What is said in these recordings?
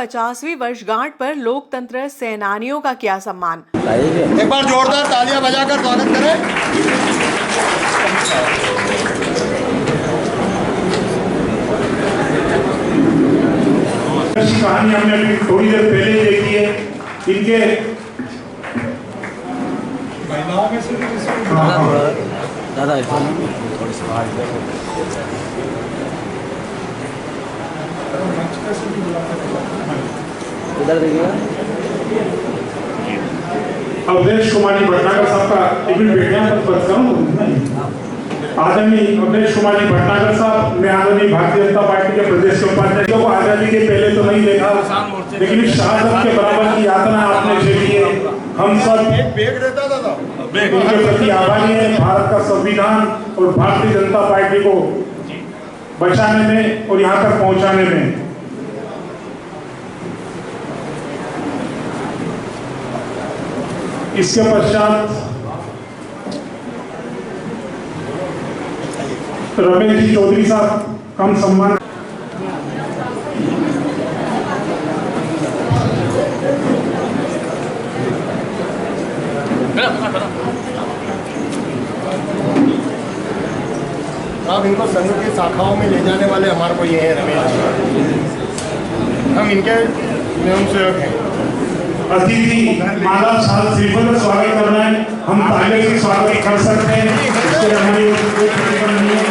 50वीं वर्षगांठ पर लोकतंत्र सेनानियों का किया सम्मान। एक बार जोरदार तालियां बजाकर स्वागत करें। कहानी हमने अभी थोड़ी देर पहले देखी है। इनके महिलाओं में से दादा इधर देखिएगा। अवधेश कुमारी भटनागर साहब का एक मिनट बैठना आदरणीय अवधेश कुमारी भटनागर साहब, मैं आदरणीय भारतीय जनता पार्टी के प्रदेश के उपाध्यक्ष को आजादी के पहले तो नहीं देखा, लेकिन इस शहादत के बराबर की यातना आपने झेली है। हम सब उनके प्रति आभारी हैं। भारत का संविधान और भारतीय जनता पार्टी को बचाने में और यहाँ तक पहुँचाने में। इसके पश्चात रमेश जी चौधरी साहब कम सम्मान। आप इनको संघ की शाखाओं में ले जाने वाले हमारे को ये है रमेश, हम इनके नियम सेवक हैं। अतिथि माला साल श्रीफल का स्वागत करना है, हम ताले से स्वागत कर सकते हैं, इससे हमारी कोई प्रतिबंध नहीं है।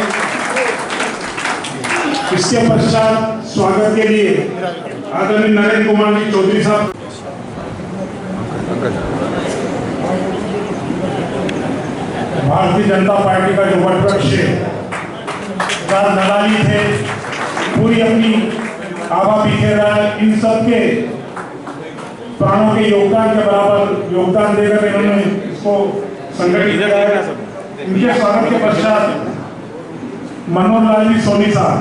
इसके पश्चात स्वागत के लिए आदरणीय नरेंद्र कुमार जी चौधरी साहब, भारतीय जनता पार्टी का जो वटवृक्ष नदाली थे, पूरी अपनी आभा बिखेर रहा है। इन सबके प्राणों के योगदान के बराबर योगदान देकर इन्होंने इसको संगठित किया है। इनके स्वागत के पश्चात मनोहर लाल जी सोनी साहब,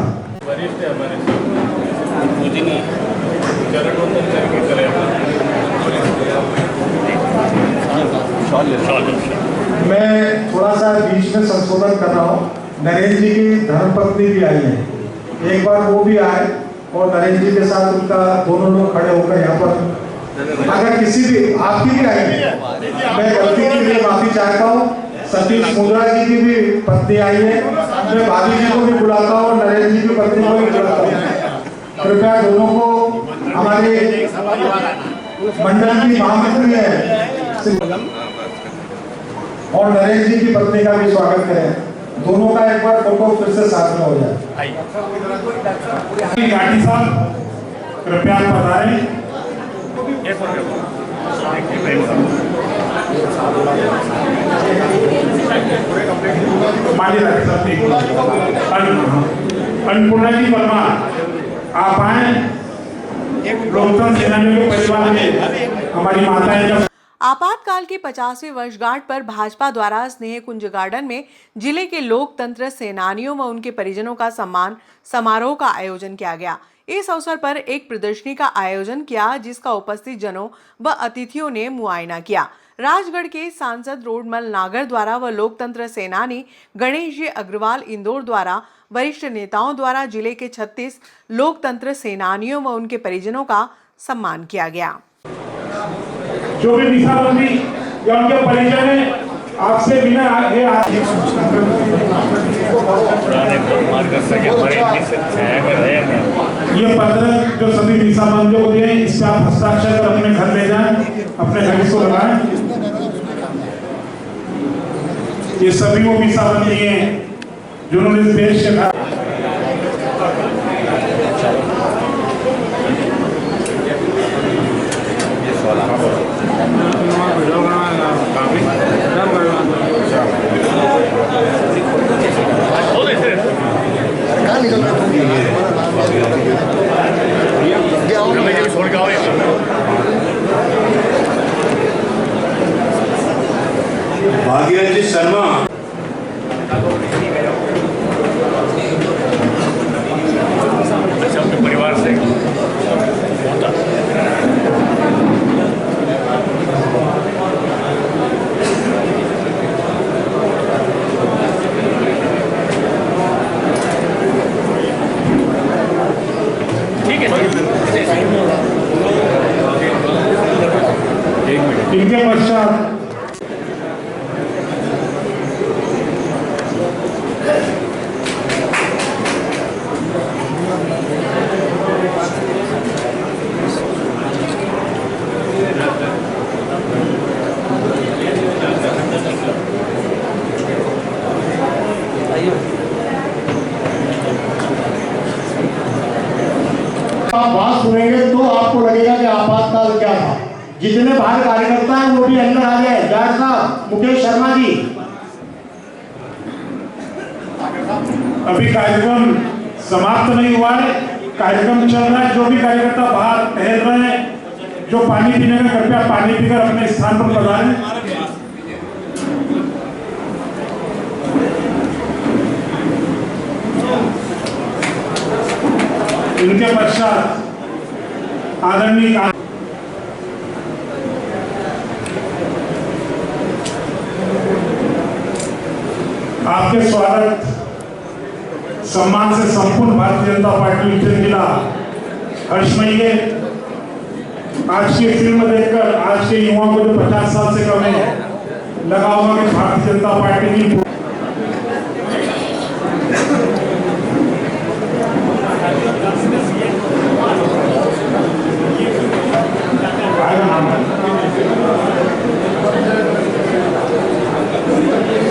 मैं थोड़ा सा बीच में संशोधन कर रहा हूँ। नरेंद्र जी की धर्मपत्नी भी आई है, एक बार वो भी आए और नरेंद्र जी के साथ उनका दोनों लोग खड़े होकर यहाँ पर, अगर किसी भी आपकी भी आई है, मैं गलती के लिए माफी चाहता हूँ। सतीश मुद्रा जी की भी पत्नी आई है, मैं भाभी जी को भी बुलाता हूँ और नरेंद्र जी की पत्नी को भी बुलाता हूँ। कृपया दोनों को हमारे मंडल की महामंत्री है और नरेंद्र जी की पत्नी का भी स्वागत करें। दोनों का एक बार फोटो फिर से साथ में हो जाए। गाड़ी साहब कृपया बताएं। अन्नपूर्णा जी वर्मा आप आए, लोकतंत्र सेनानियों के परिवार में हमारी माताएं। आपातकाल की 50वीं वर्षगांठ पर भाजपा द्वारा स्नेह कुंज गार्डन में जिले के लोकतंत्र सेनानियों व उनके परिजनों का सम्मान समारोह का आयोजन किया गया। इस अवसर पर एक प्रदर्शनी का आयोजन किया, जिसका उपस्थित जनों व अतिथियों ने मुआयना किया। राजगढ़ के सांसद रोडमल नागर द्वारा व लोकतंत्र सेनानी गणेश जी अग्रवाल इंदौर द्वारा वरिष्ठ नेताओं द्वारा जिले के 36 लोकतंत्र सेनानियों व उनके परिजनों का सम्मान किया गया। जो भी दिशाबंदी या उनके परिजन है, आपसे बिना ये पत्र जो सभी दिशाबंदियों को दिए, इस पर आप हस्ताक्षर कर अपने घर ले जाएं, अपने घर इसको लगाएं। ये सभी वो दिशाबंदी हैं जिन्होंने इस देश के भाग्यरंजित शर्मा, जितने बाहर कार्यकर्ता हैं वो भी अंदर आ जाए। जाट साहब, मुकेश शर्मा जी। अभी कार्यक्रम समाप्त नहीं हुआ है, कार्यक्रम चल रहा है। जो भी कार्यकर्ता बाहर टहल रहे हैं, जो पानी पीने का कृपया पानी पीकर अपने स्थान पर पधारें। इनके पश्चात आदरणीय आपके स्वागत सम्मान से संपूर्ण भारतीय जनता पार्टी उज्जैन जिला हर्षमयी है। आज की फिल्म देखकर आज के युवाओं को जो 50 साल से कम है लगा होगा कि भारतीय जनता पार्टी की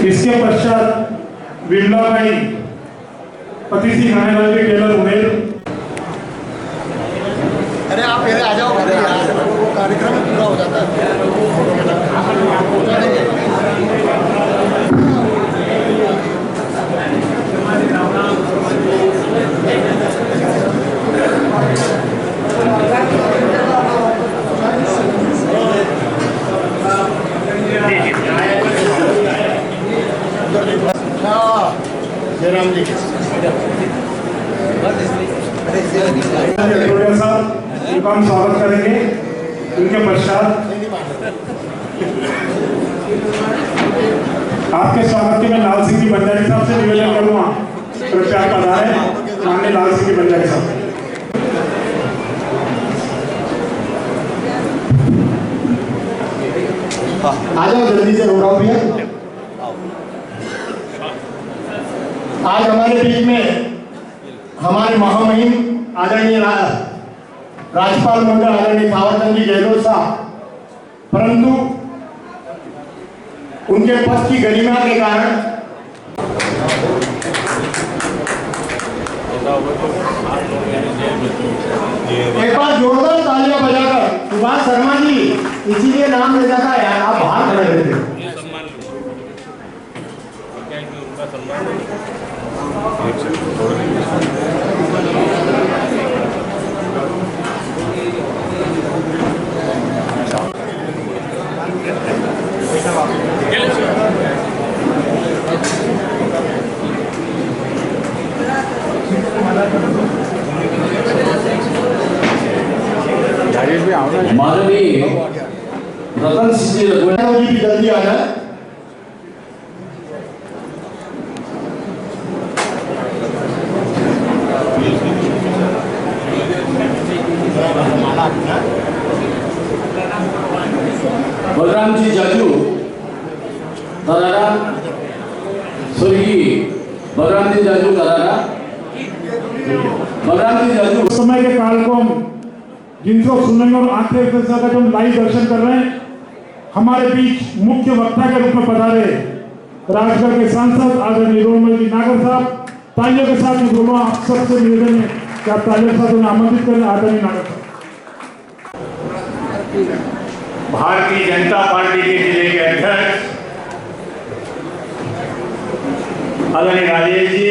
इसके पश्चात बिरला भाई पति सिंह खानेलाल के टेलर उमेर। अरे आप पहले आ जाओ, वो कार्यक्रम पूरा हो जाता जयराम जी साहब इनका हम स्वागत करेंगे। इनके पश्चात आपके स्वागत के मैं लाल सिंह जी बंजारी साहब से निवेदन करूंगा, कृपया पधारें। माननीय लाल सिंह जी बंजारी साहब। आ जाओ जल्दी से, रो रहा हूँ भैया। आज हमारे बीच में हमारे महामहिम आदरणीय राज्यपाल मंडल आदरणीय थावरचंद जी गहलोत साहब, परंतु उनके पद की गरिमा के कारण एक बार जोरदार तालियां बजाकर सुभाष शर्मा जी, इसीलिए नाम ले जाता है यार, आप बाहर खड़े रहते हैं। माननीय रतन सिंह जी भी जल्दी आ जाए। बलराम जी जाजू तरारा, स्वर्गीय बलराम जी जाजू तरारा। बलराम जी जाजू उस समय के काल को हम जिनको सुनेंगे और आंखें का जो लाइव दर्शन कर रहे हैं, हमारे बीच मुख्य वक्ता के रूप में पधारे राजगढ़ के सांसद आदरणीय रोमल जी नागर साहब। तालियों के साथ मैं बोलूँ, आप सबसे निवेदन है कि आप तालियों के साथ उन्हें आमंत्रित करें। आदरणीय नागर साहब। भारतीय जनता पार्टी के जिले के अध्यक्ष आदरणीय राजेश जी,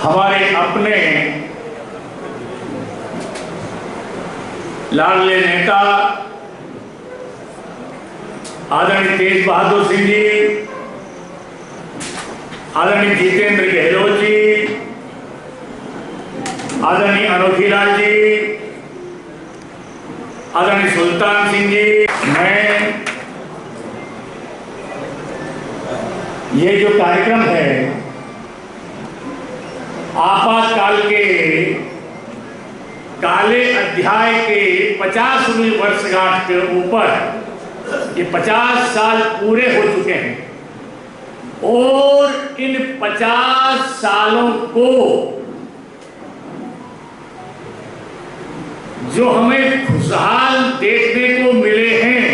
हमारे अपने लाडले नेता आदरणीय तेज बहादुर सिंह जी, आदरणीय जितेंद्र गहलोत जी, आदरणीय अनोखीलाल जी, आदरणीय सुल्तान सिंह जी, मैं ये जो कार्यक्रम है आपातकाल के काले अध्याय के 50वीं वर्षगांठ के ऊपर ये 50 साल पूरे हो चुके हैं और इन 50 सालों को जो हमें खुशहाल देखने को मिले हैं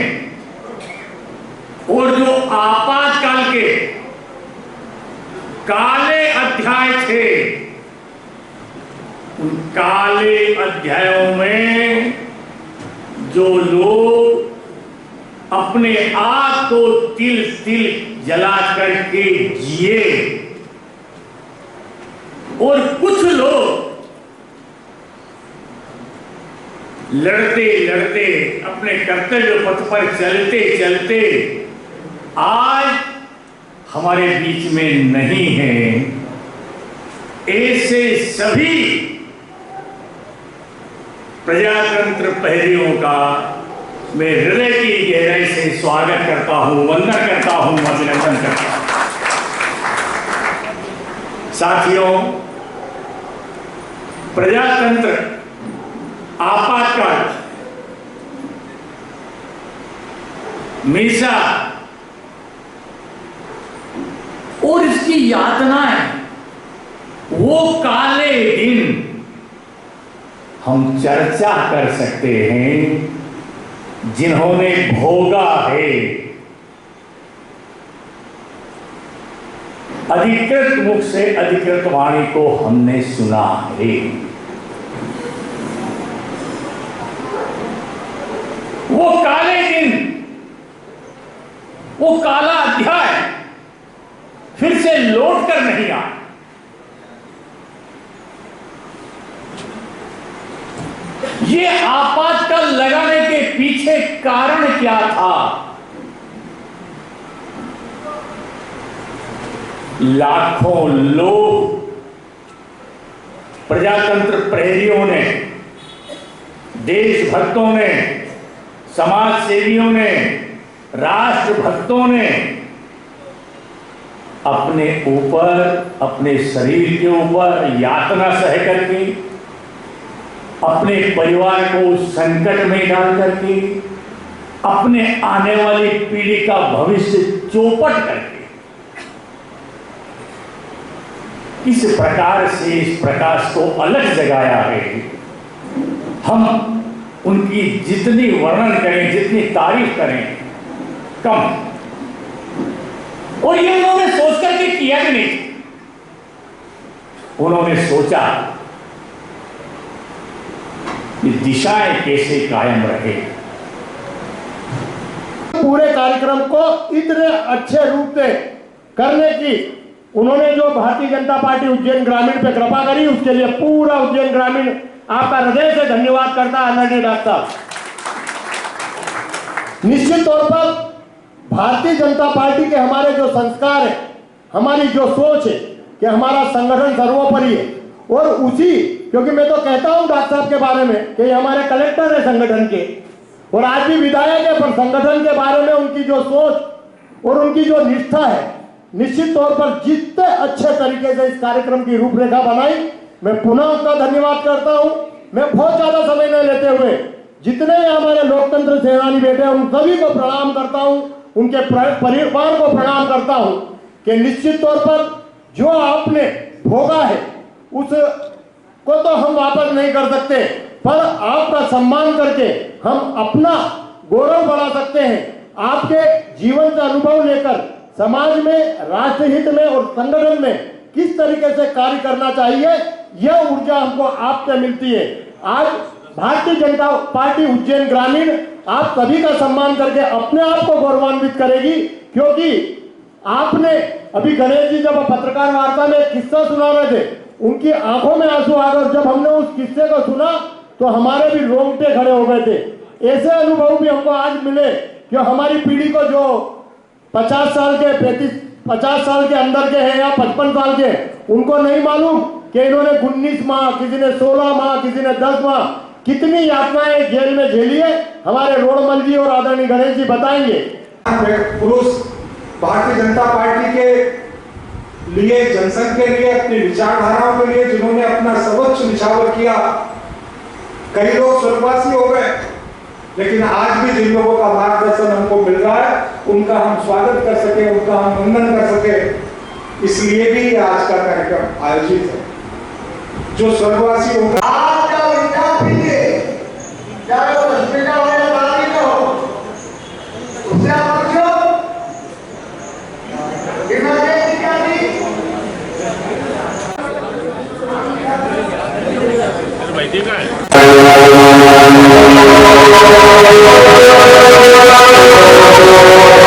और जो आपातकाल के काले अध्याय थे, उन काले अध्यायों में जो लोग अपने आप को तिल तिल जला करके जिए और कुछ लोग लड़ते लड़ते अपने कर्तव्य पथ पर चलते चलते आज हमारे बीच में नहीं है, ऐसे सभी प्रजातंत्र प्रहरियों का मैं हृदय की गहराई से स्वागत करता हूं, वंदन करता हूं, अभिनंदन करता हूं। साथियों, प्रजातंत्र आपातकाल हमेशा और इसकी यातनाएं, वो काले दिन हम चर्चा कर सकते हैं जिन्होंने भोगा है। अधिकृत मुख से अधिकृत वाणी को हमने सुना है। वो काले दिन, वो काला अध्याय फिर से लौट कर नहीं आया। ये आपातकाल लगाने के पीछे कारण क्या था? लाखों लोग, प्रजातंत्र प्रहरियों ने, देशभक्तों ने, समाज सेवियों ने, राष्ट्रभक्तों ने अपने ऊपर, अपने शरीर के ऊपर यातना सह करके, अपने परिवार को संकट में डाल करके, अपने आने वाली पीढ़ी का भविष्य चौपट करके इस प्रकार से इस प्रकाश को अलग जगाया है। हम उनकी जितनी वर्णन करें, जितनी तारीफ करें, कम। और ये उन्होंने सोच करके किया भी नहीं। उन्होंने सोचा कि दिशाएं कैसे कायम रहे। पूरे कार्यक्रम को इतने अच्छे रूप से करने की उन्होंने जो भारतीय जनता पार्टी उज्जैन ग्रामीण पे कृपा करी, उसके लिए पूरा उज्जैन ग्रामीण आपका हृदय से धन्यवाद करता है आदरणीय डॉक्टर साहब। निश्चित तौर पर भारतीय जनता पार्टी के हमारे जो संस्कार है, हमारी जो सोच है कि हमारा संगठन सर्वोपरि है, और उसी, क्योंकि मैं तो कहता हूं डॉक्टर साहब के बारे में कि हमारे कलेक्टर है संगठन के और आज भी विधायक है, पर संगठन के बारे में उनकी जो सोच और उनकी जो निष्ठा है, निश्चित तौर पर जितने अच्छे तरीके से इस कार्यक्रम की रूपरेखा बनाई, मैं पुनः उनका धन्यवाद करता हूं। मैं बहुत ज्यादा समय न लेते हुए जितने हमारे लोकतंत्र सेनानी बैठे हैं उन सभी को प्रणाम करता हूं, उनके परिवार को प्रणाम करता हूं कि निश्चित तौर पर जो आपने भोगा है उसको तो हम वापस नहीं कर सकते, पर आपका सम्मान करके हम अपना गौरव बढ़ा सकते हैं। आपके जीवन का अनुभव लेकर समाज में, राष्ट्रहित में और संगठन में किस तरीके से कार्य करना चाहिए, यह ऊर्जा हमको आपसे मिलती है। आज भारतीय जनता पार्टी उज्जैन ग्रामीण आप सभी का सम्मान करके अपने आप को गौरवान्वित करेगी, क्योंकि आपने अभी गणेश जी जब पत्रकार वार्ता में एक किस्सा सुना रहे थे, उनकी आंखों में आंसू आ गए। जब हमने उस किस्से को सुना तो हमारे भी रोंगटे खड़े हो गए थे। ऐसे अनुभव भी हमको आज मिले कि हमारी पीढ़ी को जो 50 साल के 50 साल के अंदर के हैं या 55 साल के, उनको नहीं मालूम कि इन्होंने 19 माह, किसी ने 16 माह, किसी ने 10 माह कितनी यातनाएं जेल में झेली है। हमारे रोडमल जी और आदरणीय गणेश जी बताएंगे। पुरुष भारतीय जनता पार्टी के लिए, जनसंघ के लिए, अपनी विचारधाराओं के लिए जिन्होंने अपना सर्वोच्च निछावर किया, कई लोग स्वर्गवासी हो गए, लेकिन आज भी जिन लोगों का मार्गदर्शन हमको मिल रहा है उनका हम स्वागत कर सके, उनका हम वंदन कर सके, इसलिए भी आज का कार्यक्रम आयोजित है। जो स्वर्गवासी हो गए, भाई ठीक है। Thank you.